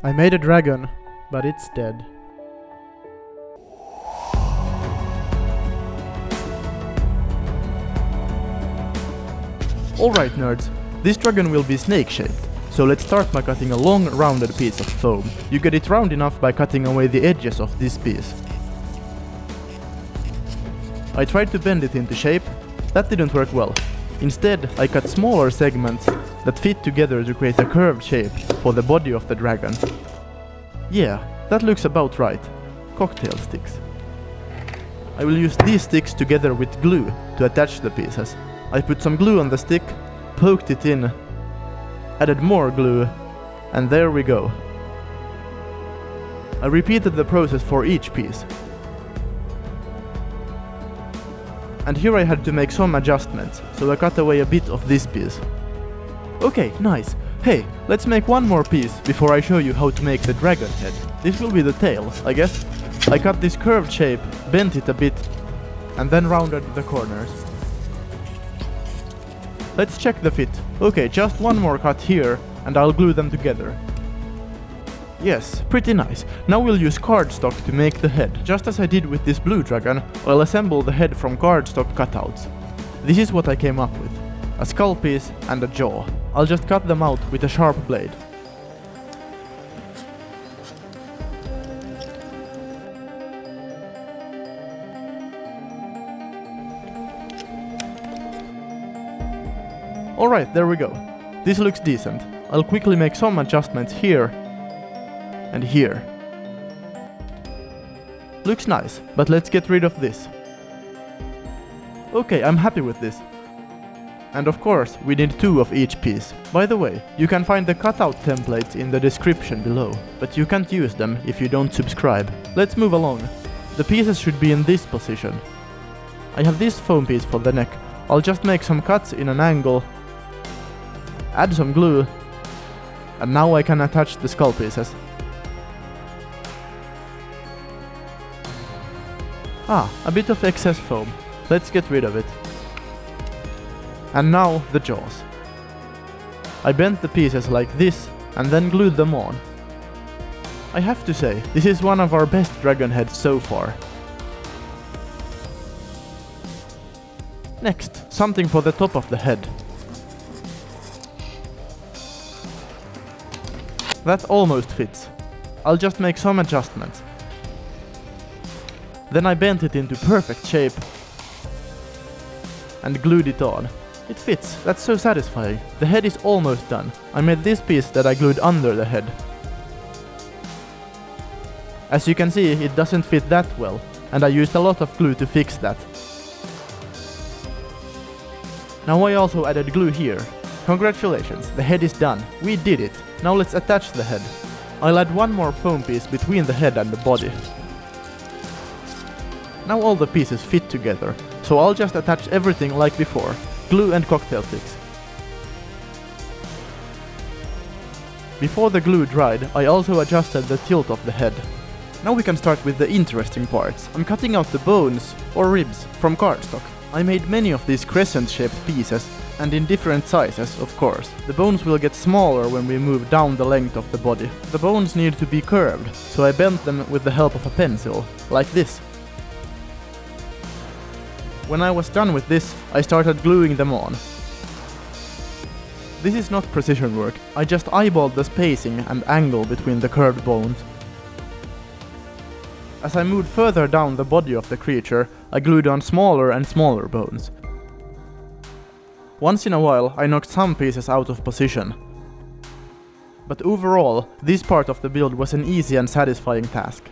I made a dragon, but it's dead. Alright nerds, this dragon will be snake-shaped, so let's start by cutting a long rounded piece of foam. You get it round enough by cutting away the edges of this piece. I tried to bend it into shape, that didn't work well. Instead, I cut smaller segments that fit together to create a curved shape for the body of the dragon. Yeah, that looks about right. Cocktail sticks. I will use these sticks together with glue to attach the pieces. I put some glue on the stick, poked it in, added more glue, and there we go. I repeated the process for each piece. And here I had to make some adjustments, so I cut away a bit of this piece. Okay, nice. Hey, let's make one more piece before I show you how to make the dragon head. This will be the tail, I guess. I cut this curved shape, bent it a bit, and then rounded the corners. Let's check the fit. Okay, just one more cut here, and I'll glue them together. Yes, pretty nice. Now we'll use cardstock to make the head. Just as I did with this blue dragon, I'll assemble the head from cardstock cutouts. This is what I came up with. A skull piece and a jaw. I'll just cut them out with a sharp blade. Alright, there we go. This looks decent. I'll quickly make some adjustments here and here. Looks nice, but let's get rid of this. Okay, I'm happy with this. And of course, we need 2 of each piece. By the way, you can find the cutout templates in the description below, but you can't use them if you don't subscribe. Let's move along. The pieces should be in this position. I have this foam piece for the neck. I'll just make some cuts in an angle, add some glue, and now I can attach the skull pieces. Ah, a bit of excess foam. Let's get rid of it. And now the jaws. I bent the pieces like this and then glued them on. I have to say, this is one of our best dragon heads so far. Next, something for the top of the head. That almost fits. I'll just make some adjustments. Then I bent it into perfect shape and glued it on. It fits, that's so satisfying. The head is almost done. I made this piece that I glued under the head. As you can see, it doesn't fit that well, and I used a lot of glue to fix that. Now I also added glue here. Congratulations, the head is done. We did it. Now let's attach the head. I'll add one more foam piece between the head and the body. Now all the pieces fit together, so I'll just attach everything like before. Glue and cocktail sticks. Before the glue dried, I also adjusted the tilt of the head. Now we can start with the interesting parts. I'm cutting out the bones, or ribs, from cardstock. I made many of these crescent-shaped pieces, and in different sizes, of course. The bones will get smaller when we move down the length of the body. The bones need to be curved, so I bent them with the help of a pencil, like this. When I was done with this, I started gluing them on. This is not precision work, I just eyeballed the spacing and angle between the curved bones. As I moved further down the body of the creature, I glued on smaller and smaller bones. Once in a while, I knocked some pieces out of position. But overall, this part of the build was an easy and satisfying task.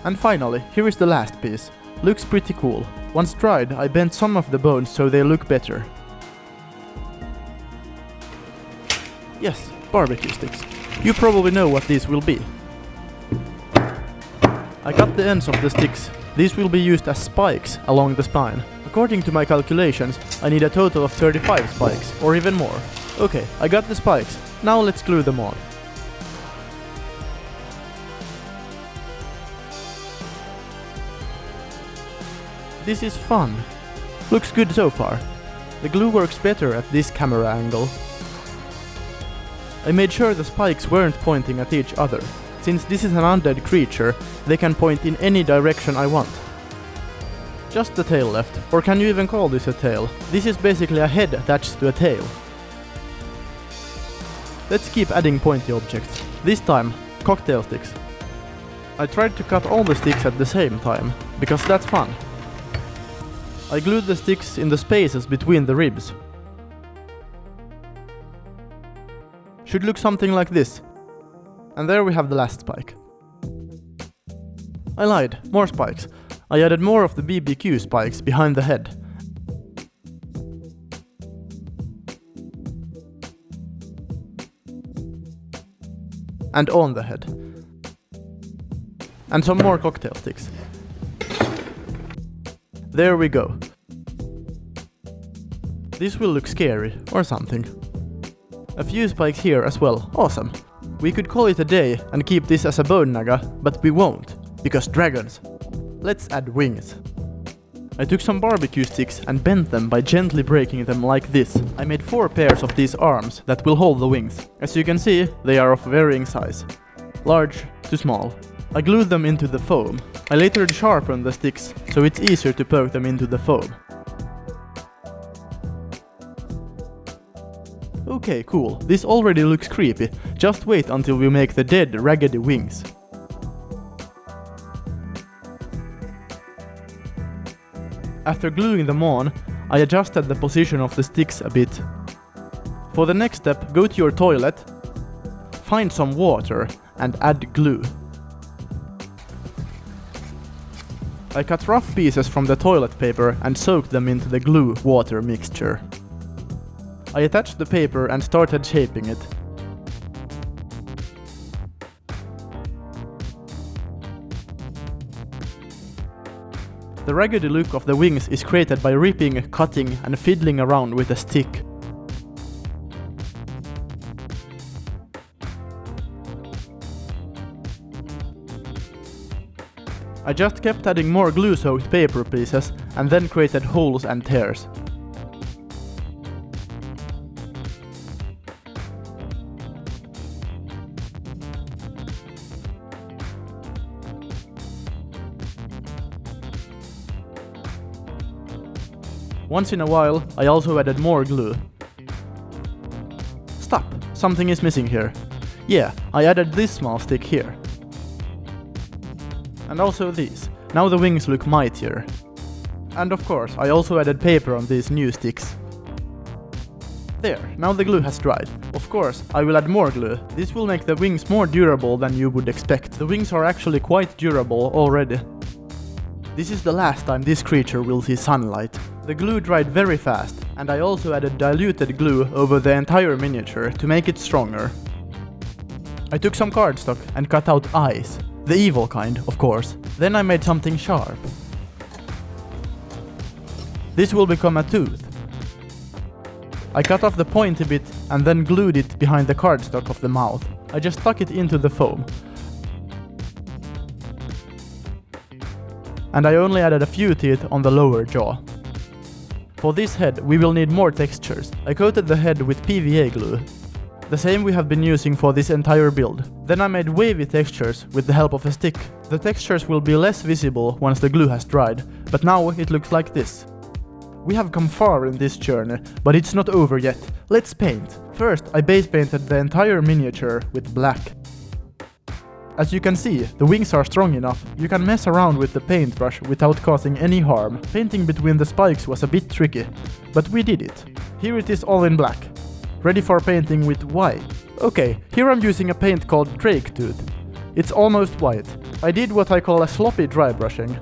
And finally, here is the last piece. Looks pretty cool. Once dried, I bent some of the bones so they look better. Yes, barbecue sticks. You probably know what these will be. I cut the ends of the sticks. These will be used as spikes along the spine. According to my calculations, I need a total of 35 spikes, or even more. Okay, I got the spikes. Now let's glue them on. This is fun. Looks good so far. The glue works better at this camera angle. I made sure the spikes weren't pointing at each other. Since this is an undead creature, they can point in any direction I want. Just the tail left, or can you even call this a tail? This is basically a head attached to a tail. Let's keep adding pointy objects. This time, cocktail sticks. I tried to cut all the sticks at the same time, because that's fun. I glued the sticks in the spaces between the ribs. Should look something like this. And there we have the last spike. I lied, more spikes. I added more of the BBQ spikes behind the head. And on the head. And some more cocktail sticks. There we go. This will look scary, or something. A few spikes here as well, awesome. We could call it a day and keep this as a bone naga, but we won't, because dragons. Let's add wings. I took some barbecue sticks and bent them by gently breaking them like this. I made 4 pairs of these arms that will hold the wings. As you can see, they are of varying size. Large to small. I glued them into the foam. I later sharpened the sticks, so it's easier to poke them into the foam. Okay, cool. This already looks creepy. Just wait until we make the dead, raggedy wings. After gluing them on, I adjusted the position of the sticks a bit. For the next step, go to your toilet, find some water, and add glue. I cut rough pieces from the toilet paper and soaked them into the glue-water mixture. I attached the paper and started shaping it. The raggedy look of the wings is created by ripping, cutting and fiddling around with a stick. I just kept adding more glue-soaked paper pieces and then created holes and tears. Once in a while, I also added more glue. Stop! Something is missing here. Yeah, I added this small stick here. And also these. Now the wings look mightier. And of course, I also added paper on these new sticks. There, now the glue has dried. Of course, I will add more glue. This will make the wings more durable than you would expect. The wings are actually quite durable already. This is the last time this creature will see sunlight. The glue dried very fast, and I also added diluted glue over the entire miniature to make it stronger. I took some cardstock and cut out eyes. The evil kind, of course. Then I made something sharp. This will become a tooth. I cut off the pointy bit and then glued it behind the cardstock of the mouth. I just stuck it into the foam. And I only added a few teeth on the lower jaw. For this head, we will need more textures. I coated the head with PVA glue. The same we have been using for this entire build. Then I made wavy textures with the help of a stick. The textures will be less visible once the glue has dried, but now it looks like this. We have come far in this journey, but it's not over yet. Let's paint. First, I base painted the entire miniature with black. As you can see, the wings are strong enough. You can mess around with the paintbrush without causing any harm. Painting between the spikes was a bit tricky, but we did it. Here it is all in black. Ready for painting with white. Okay, here I'm using a paint called Dracolich. It's almost white. I did what I call a sloppy dry brushing.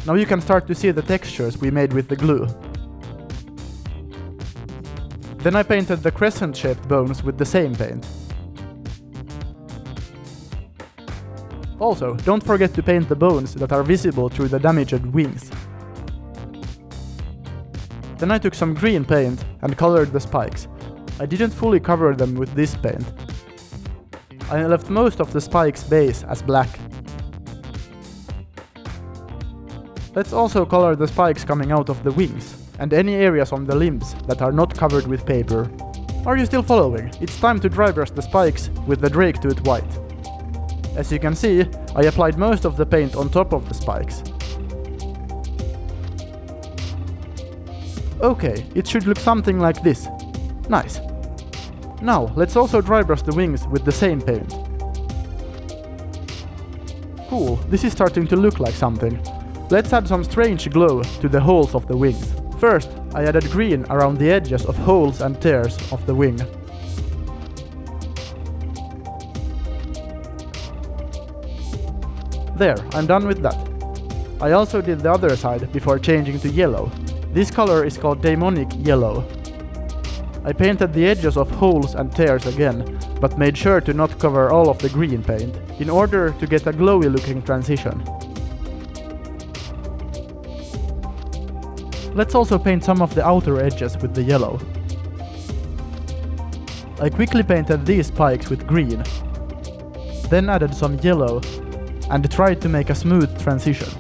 Now you can start to see the textures we made with the glue. Then I painted the crescent-shaped bones with the same paint. Also, don't forget to paint the bones that are visible through the damaged wings. Then I took some green paint and colored the spikes. I didn't fully cover them with this paint. I left most of the spike's base as black. Let's also color the spikes coming out of the wings, and any areas on the limbs that are not covered with paper. Are you still following? It's time to dry brush the spikes with the Drake Tooth White. As you can see, I applied most of the paint on top of the spikes. Okay, it should look something like this. Nice. Now, let's also dry brush the wings with the same paint. Cool, this is starting to look like something. Let's add some strange glow to the holes of the wings. First, I added green around the edges of holes and tears of the wing. There, I'm done with that. I also did the other side before changing to yellow. This color is called Demonic Yellow. I painted the edges of holes and tears again, but made sure to not cover all of the green paint, in order to get a glowy looking transition. Let's also paint some of the outer edges with the yellow. I quickly painted these spikes with green, then added some yellow and tried to make a smooth transition.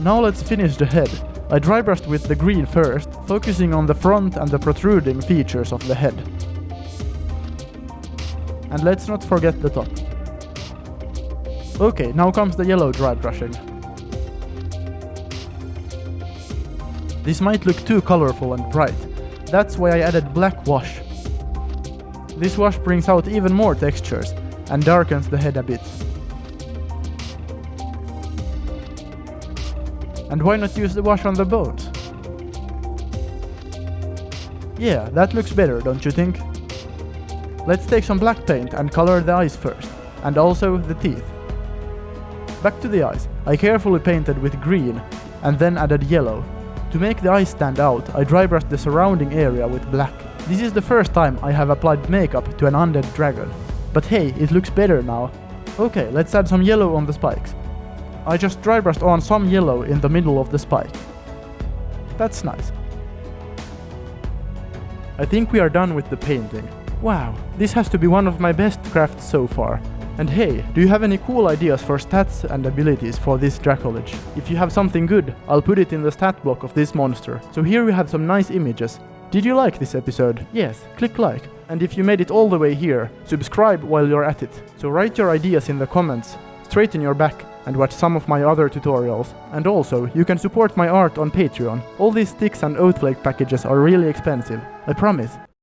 Now let's finish the head. I dry brushed with the green first, focusing on the front and the protruding features of the head. And let's not forget the top. Okay, now comes the yellow dry brushing. This might look too colorful and bright. That's why I added black wash. This wash brings out even more textures and darkens the head a bit. And why not use the wash on the bones? Yeah, that looks better, don't you think? Let's take some black paint and color the eyes first, and also the teeth. Back to the eyes. I carefully painted with green, and then added yellow. To make the eyes stand out, I dry brushed the surrounding area with black. This is the first time I have applied makeup to an undead dragon. But hey, it looks better now. Okay, let's add some yellow on the spikes. I just dry brushed on some yellow in the middle of the spike. That's nice. I think we are done with the painting. Wow, this has to be one of my best crafts so far. And hey, do you have any cool ideas for stats and abilities for this Dracolich? If you have something good, I'll put it in the stat block of this monster. So here we have some nice images. Did you like this episode? Yes, click like. And if you made it all the way here, subscribe while you're at it. So write your ideas in the comments, straighten your back, and watch some of my other tutorials. And also, you can support my art on Patreon. All these sticks and oatflake packages are really expensive, I promise.